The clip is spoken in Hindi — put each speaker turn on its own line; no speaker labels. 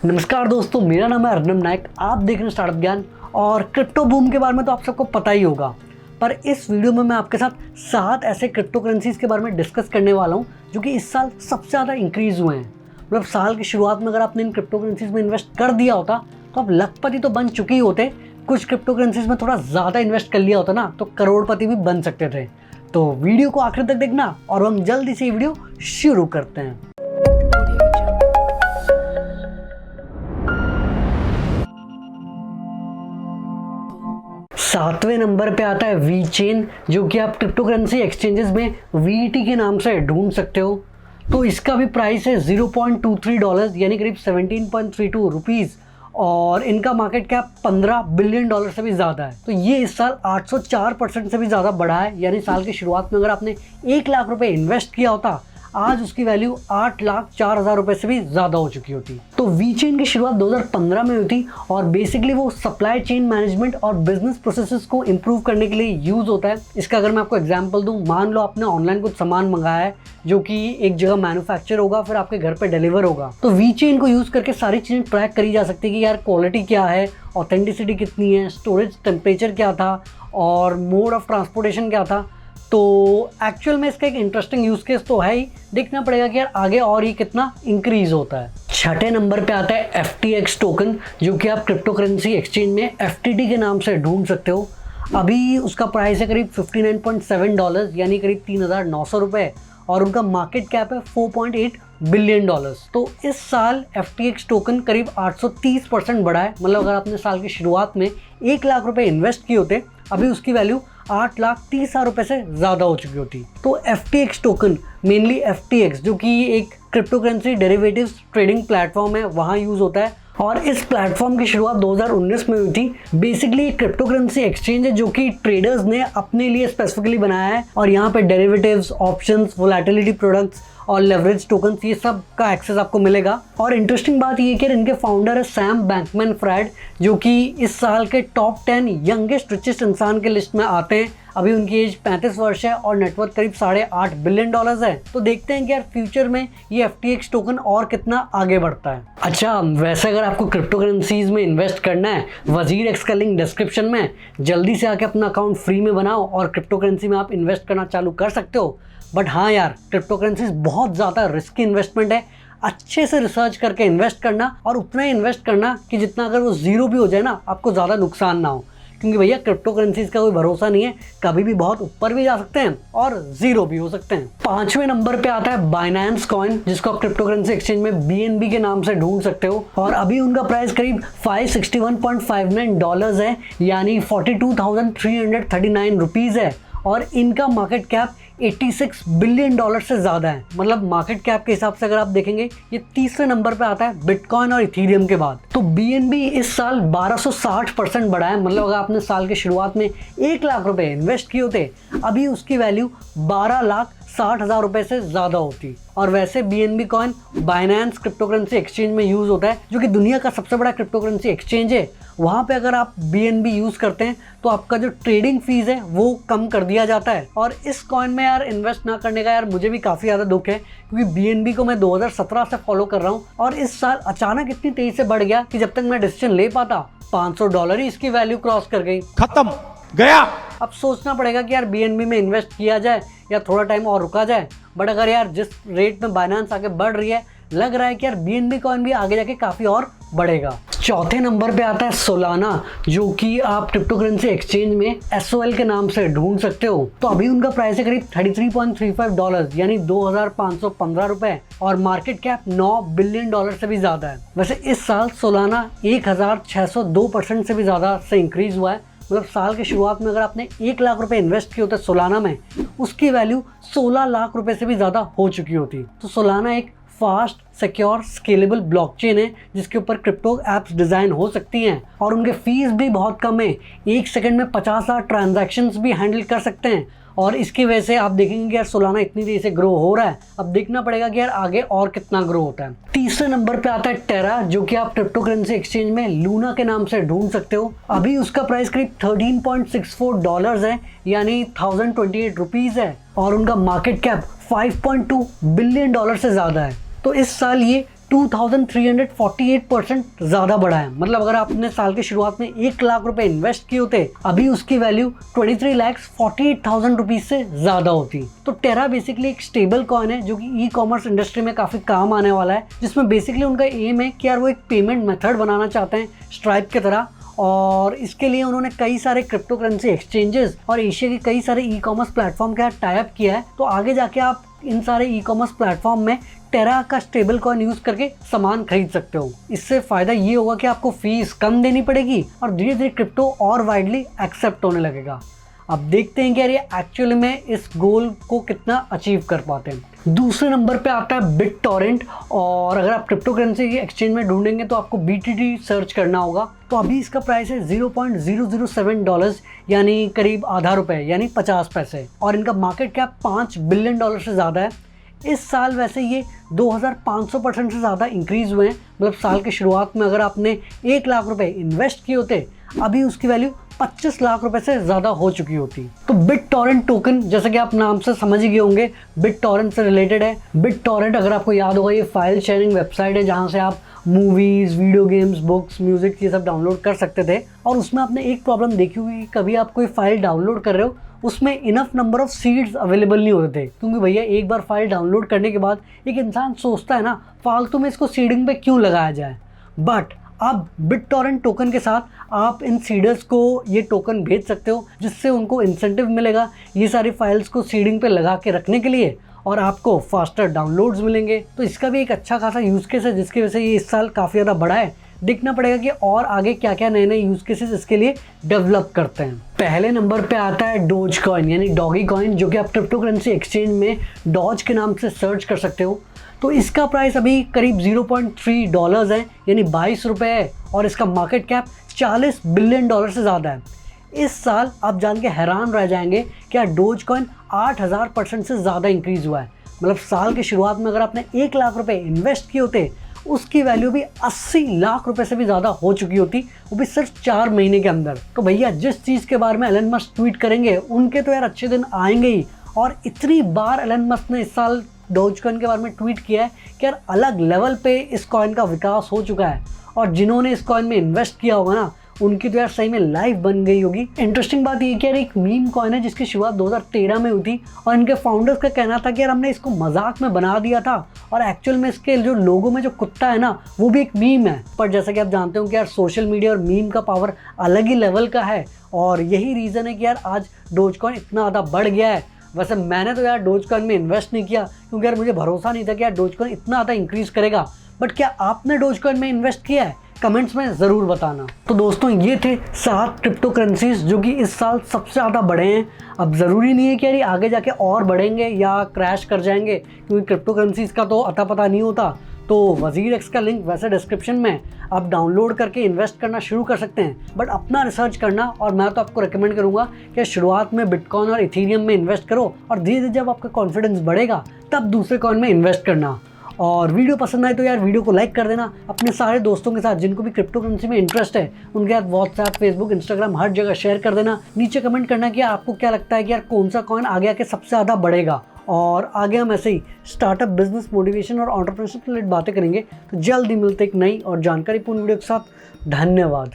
नमस्कार दोस्तों, मेरा नाम है अर्नब नायक। आप देख रहे हैं स्टार्टअप ज्ञान। और क्रिप्टो बूम के बारे में तो आप सबको पता ही होगा, पर इस वीडियो में मैं आपके साथ 7 ऐसे क्रिप्टो करेंसीज के बारे में डिस्कस करने वाला हूं जो कि इस साल सबसे ज़्यादा इंक्रीज़ हुए हैं। मतलब साल की शुरुआत में अगर आपने इन क्रिप्टो करेंसीज में इन्वेस्ट कर दिया होता तो आप लखपति तो बन चुके ही होते। कुछ क्रिप्टो करेंसीज में थोड़ा ज़्यादा इन्वेस्ट कर लिया होता ना तो करोड़पति भी बन सकते थे। तो वीडियो को आखिर तक देखना और हम जल्दी से ये वीडियो शुरू करते हैं। 7वें नंबर पे आता है वी चेन, जो कि आप क्रिप्टो करेंसी एक्सचेंजेस में वीटी के नाम से ढूंढ सकते हो। तो इसका भी प्राइस है $0.23 यानी करीब 17.32 रुपीज़ और इनका मार्केट कैप $15 बिलियन से भी ज़्यादा है। तो ये इस साल 804% से भी ज़्यादा बढ़ा है। यानी साल की शुरुआत में अगर आपने 1 लाख रुपए इन्वेस्ट किया होता, आज उसकी वैल्यू 8,04,000 रुपए से भी ज़्यादा हो चुकी होती। तो वी चेन की शुरुआत 2015 में हुई थी और बेसिकली वो सप्लाई चेन मैनेजमेंट और बिजनेस प्रोसेसेस को इम्प्रूव करने के लिए यूज़ होता है। इसका अगर मैं आपको एग्जांपल दूं, मान लो आपने ऑनलाइन कुछ सामान मंगाया है जो कि एक जगह मैन्युफैक्चर होगा, फिर आपके घर पे डिलीवर होगा। तो वी चेन को यूज़ करके सारी चीज़ें ट्रैक करी जा सकती है कि यार क्वालिटी क्या है, ऑथेंटिसिटी कितनी है, स्टोरेज टेम्परेचर क्या था और मोड ऑफ ट्रांसपोर्टेशन क्या था। तो एक्चुअल में इसका एक इंटरेस्टिंग यूज़ केस तो है ही, देखना पड़ेगा कि यार आगे और ये कितना इंक्रीज होता है। 6ठे नंबर पे आता है FTX टोकन, जो कि आप क्रिप्टो करेंसी एक्सचेंज में FTT के नाम से ढूंढ सकते हो। अभी उसका प्राइस है करीब $59.7 यानी करीब 3,900 रुपये और उनका मार्केट कैप है $4.8 बिलियन। तो इस साल FTX टोकन करीब 830% बढ़ा है। मतलब अगर आपने साल की शुरुआत में 1 लाख रुपए इन्वेस्ट किए होते, अभी उसकी वैल्यू 8,30,000 रुपए से ज़्यादा हो चुकी होती। तो FTX टोकन मेनली FTX, जो कि एक crypto currency derivatives trading platform है, वहाँ यूज़ होता है। और इस प्लेटफॉर्म की शुरुआत 2019 में हुई थी। बेसिकली क्रिप्टो करेंसी एक्सचेंज है जो कि ट्रेडर्स ने अपने लिए स्पेसिफिकली बनाया है और यहाँ पे डेरिवेटिव्स, ऑप्शंस, वोलेटिलिटी प्रोडक्ट्स और लेवरेज टोकन्स, ये सब का एक्सेस आपको मिलेगा। और इंटरेस्टिंग बात ये है कि इनके फाउंडर है सैम बैंकमैन-फ्राइड, जो कि इस साल के टॉप 10 यंगेस्ट रिचेस्ट इंसान के लिस्ट में आते हैं। अभी उनकी एज 35 वर्ष है और नेटवर्थ करीब $8.5 बिलियन है। तो देखते हैं कि यार फ्यूचर में ये FTX टोकन और कितना आगे बढ़ता है। अच्छा, वैसे अगर आपको क्रिप्टो करेंसीज में इन्वेस्ट करना है, वजीर एक्स का लिंक डिस्क्रिप्शन में, जल्दी से आके अपना अकाउंट फ्री में बनाओ और क्रिप्टो करेंसी में आप इन्वेस्ट करना चालू कर सकते हो। बट हाँ यार, क्रिप्टो करेंसीज बहुत ज़्यादा रिस्की इन्वेस्टमेंट है। अच्छे से रिसर्च करके इन्वेस्ट करना और उतना ही इन्वेस्ट करना कि जितना अगर वो ज़ीरो भी हो जाए ना, आपको ज़्यादा नुकसान ना हो। क्योंकि भैया क्रिप्टो करेंसीज का कोई भरोसा नहीं है, कभी भी बहुत ऊपर भी जा सकते हैं और ज़ीरो भी हो सकते हैं। 5वें नंबर पे आता है बाइनेंस कॉइन, जिसको आप क्रिप्टो करेंसी एक्सचेंज में BNB के नाम से ढूंढ सकते हो। और अभी उनका प्राइस करीब $561.59 है यानी 42,339 रुपीज़ है और इनका मार्केट कैप $86 बिलियन से ज़्यादा है। मतलब मार्केट कैप के हिसाब से अगर आप देखेंगे, ये 3रे नंबर पे आता है बिटकॉइन और इथीरियम के बाद। तो BNB इस साल 1260% बढ़ा है। मतलब अगर आपने साल के शुरुआत में 1 लाख रुपए इन्वेस्ट किए होते, अभी उसकी वैल्यू 12,60,000 रुपए से ज़्यादा होती। और वैसे BNB coin Binance crypto currency exchange में यूज़ होता है, जो कि दुनिया का सबसे बड़ा क्रिप्टो करेंसी एक्सचेंज है। वहाँ पे अगर आप BNB यूज़ करते हैं तो आपका जो ट्रेडिंग फीस है वो कम कर दिया जाता है। और इस कॉइन में यार इन्वेस्ट ना करने का यार मुझे भी काफ़ी ज़्यादा दुख है, क्योंकि BNB को मैं 2017 से फॉलो कर रहा हूँ और इस साल अचानक इतनी तेज़ी से बढ़ गया कि जब तक मैं डिसीजन ले पाता, $500 ही इसकी वैल्यू क्रॉस कर गई।
खत्म गया।
अब सोचना पड़ेगा कि यार BNB में इन्वेस्ट किया जाए या थोड़ा टाइम और रुका जाए। बट अगर यार जिस रेट में बाइनेंस आगे बढ़ रही है, लग रहा है कि यार BNB कॉइन भी आगे जाके काफ़ी और बढ़ेगा। 4थे नंबर पे आता है सोलाना, जो कि आप क्रिप्टो करेंसी एक्सचेंज में SOL के नाम से ढूंढ सकते हो। तो अभी उनका प्राइस है करीब $33.35 यानी 2,515 रुपए और मार्केट कैप $9 बिलियन से भी ज़्यादा है। वैसे इस साल सोलाना 1,602% से भी ज़्यादा से इंक्रीज हुआ है। मतलब साल की शुरुआत में अगर आपने 1 लाख रुपए इन्वेस्ट किए होते सोलाना में, उसकी वैल्यू 16 लाख रुपए से भी ज़्यादा हो चुकी होती। तो सोलाना एक फास्ट, सिक्योर, स्केलेबल ब्लॉकचेन है जिसके ऊपर क्रिप्टो एप्स डिज़ाइन हो सकती हैं और उनके फीस भी बहुत कम है। 1 सेकंड में 50,000 ट्रांजैक्शंस भी हैंडल कर सकते हैं और इसकी वजह से आप देखेंगे कि यार सोलाना इतनी तेज़ी से ग्रो हो रहा है। अब देखना पड़ेगा कि यार आगे और कितना ग्रो होता है। 3रे नंबर पे आता है टेरा, जो कि आप क्रिप्टो करेंसी एक्सचेंज में लूना के नाम से ढूंढ सकते हो। अभी उसका प्राइस करीब $13.64 है यानी 1,028 रुपीज़ है और उनका मार्केट कैप $5.2 बिलियन से ज़्यादा है। तो इस साल ये 2348% ज़्यादा बढ़ा है। मतलब अगर आपने साल की शुरुआत में 1 लाख रुपए इन्वेस्ट किए होते, अभी उसकी वैल्यू 23,48,000 रुपीज़ से ज़्यादा होती। तो टेरा बेसिकली एक स्टेबल कॉइन है जो कि ई कॉमर्स इंडस्ट्री में काफ़ी काम आने वाला है, जिसमें बेसिकली उनका एम है कि यार वो एक पेमेंट मेथड बनाना चाहते हैं स्ट्राइप की तरह, और इसके लिए उन्होंने कई सारे क्रिप्टो करेंसी एक्सचेंजेस और एशिया के कई सारे ई कॉमर्स प्लेटफॉर्म के साथ टाई अप किया है। तो आगे जाके आप इन सारे ई कॉमर्स प्लेटफॉर्म में टेरा का स्टेबल कॉइन यूज करके सामान खरीद सकते हो। इससे फायदा ये होगा कि आपको फीस कम देनी पड़ेगी और धीरे धीरे क्रिप्टो और वाइडली एक्सेप्ट होने लगेगा। अब देखते हैं कि यार ये एक्चुअली में इस गोल को कितना अचीव कर पाते हैं। दूसरे नंबर पे आता है BitTorrent, और अगर आप क्रिप्टो करेंसी की एक्सचेंज में ढूंढेंगे तो आपको BTT सर्च करना होगा। तो अभी इसका प्राइस है $0.007, यानी करीब आधा रुपए, यानी 50 पैसे, और इनका मार्केट कैप $5 बिलियन से ज़्यादा है। इस साल वैसे ये 2500% से ज़्यादा इंक्रीज़ हुए हैं। मतलब साल की शुरुआत में अगर आपने 1 लाख रुपए इन्वेस्ट किए होते, अभी उसकी वैल्यू 25 लाख रुपए से ज़्यादा हो चुकी होती। तो BitTorrent टोकन, जैसा कि आप नाम से समझ ही गए होंगे, BitTorrent से रिलेटेड है। BitTorrent, अगर आपको याद होगा, ये फाइल शेयरिंग वेबसाइट है जहाँ से आप movies, video games, books, music ये सब डाउनलोड कर सकते थे। और उसमें आपने एक प्रॉब्लम देखी होगी, कभी आप कोई फाइल डाउनलोड कर रहे हो, उसमें enough number of seeds available नहीं होते थे, क्योंकि भैया एक बार फाइल डाउनलोड करने के बाद एक इंसान सोचता है ना, फालतू में इसको सीडिंग पे क्यों लगाया जाए। बट अब BitTorrent टोकन के साथ आप इन सीडर्स को ये टोकन भेज सकते हो, जिससे उनको इंसेंटिव मिलेगा ये सारी फाइल्स को सीडिंग पे लगा के रखने के लिए, और आपको फास्टर डाउनलोड्स मिलेंगे। तो इसका भी एक अच्छा खासा यूज़ केस है, जिसकी वजह से ये इस साल काफ़ी ज़्यादा बढ़ा है। देखना पड़ेगा कि और आगे क्या क्या नए नए यूज़ केसेस इसके लिए डेवलप करते हैं। पहले नंबर पे आता है डोज कॉइन, यानी डॉगी कॉइन, जो कि आप क्रिप्टो करेंसी एक्सचेंज में डॉज के नाम से सर्च कर सकते हो। तो इसका प्राइस अभी करीब $0.3 है, यानी 22 रुपये है, और इसका मार्केट कैप $40 बिलियन से ज़्यादा है। इस साल आप जान के हैरान रह जाएंगे कि डोज कॉइन 8000% से ज़्यादा इंक्रीज़ हुआ है। मतलब साल की शुरुआत में अगर आपने 1 लाख रुपए इन्वेस्ट किए होते, उसकी वैल्यू भी 80 लाख रुपए से भी ज़्यादा हो चुकी होती, वो भी सिर्फ 4 महीने के अंदर। तो भैया जिस चीज़ के बारे में एलन मस्क ट्वीट करेंगे, उनके तो यार अच्छे दिन आएंगे ही। और इतनी बार एलन मस्क ने इस साल डोज कॉइन के बारे में ट्वीट किया है कि यार अलग लेवल पे इस कॉइन का विकास हो चुका है, और जिन्होंने इस कॉइन में इन्वेस्ट किया होगा ना, उनकी तो यार सही में लाइफ बन गई होगी। इंटरेस्टिंग बात ये कि यार एक मीम कॉइन है जिसकी शुरुआत 2013 में हुई थी, और इनके फाउंडर्स का कहना था कि यार हमने इसको मजाक में बना दिया था, और एक्चुअल में इसके जो लोगो में जो कुत्ता है ना, वो भी एक मीम है। पर जैसा कि आप जानते हो कि यार सोशल मीडिया और मीम का पावर अलग ही लेवल का है, और यही रीज़न है कि यार आज डोज कॉइन इतना ज़्यादा बढ़ गया है। वैसे मैंने तो यार डोज कॉइन में इन्वेस्ट नहीं किया, क्योंकि यार मुझे भरोसा नहीं था कि यार डोज कॉइन इतना ज़्यादा इंक्रीज़ करेगा। बट क्या आपने डोज कॉइन में इन्वेस्ट किया है? कमेंट्स में ज़रूर बताना। तो दोस्तों, ये थे 7 क्रिप्टो करेंसीज जो कि इस साल सबसे ज़्यादा बढ़े हैं। अब ज़रूरी नहीं है कि यार ये आगे जाके और बढ़ेंगे या क्रैश कर जाएंगे, क्योंकि क्रिप्टो करेंसीज का तो अता पता नहीं होता। तो वज़ीर एक्स का लिंक वैसे डिस्क्रिप्शन में, आप डाउनलोड करके इन्वेस्ट करना शुरू कर सकते हैं, बट अपना रिसर्च करना। और मैं तो आपको रिकमेंड करूंगा कि शुरुआत में बिटकॉइन और इथेरियम में इन्वेस्ट करो, और धीरे धीरे जब आपका कॉन्फिडेंस बढ़ेगा तब दूसरे कॉइन में इन्वेस्ट करना। और वीडियो पसंद आए तो यार वीडियो को लाइक कर देना। अपने सारे दोस्तों के साथ जिनको भी क्रिप्टो करेंसी में इंटरेस्ट है, उनके साथ व्हाट्सएप, फेसबुक, इंस्टाग्राम हर जगह शेयर कर देना। नीचे कमेंट करना कि आपको क्या लगता है कि यार कौन सा कॉइन आगे आके सबसे ज़्यादा बढ़ेगा। और आगे हम ऐसे ही स्टार्टअप, बिजनेस, मोटिवेशन और एंटरप्रेन्योरशिप रिलेटेड बातें करेंगे। तो जल्दी मिलते एक नई और जानकारीपूर्ण वीडियो के साथ। धन्यवाद।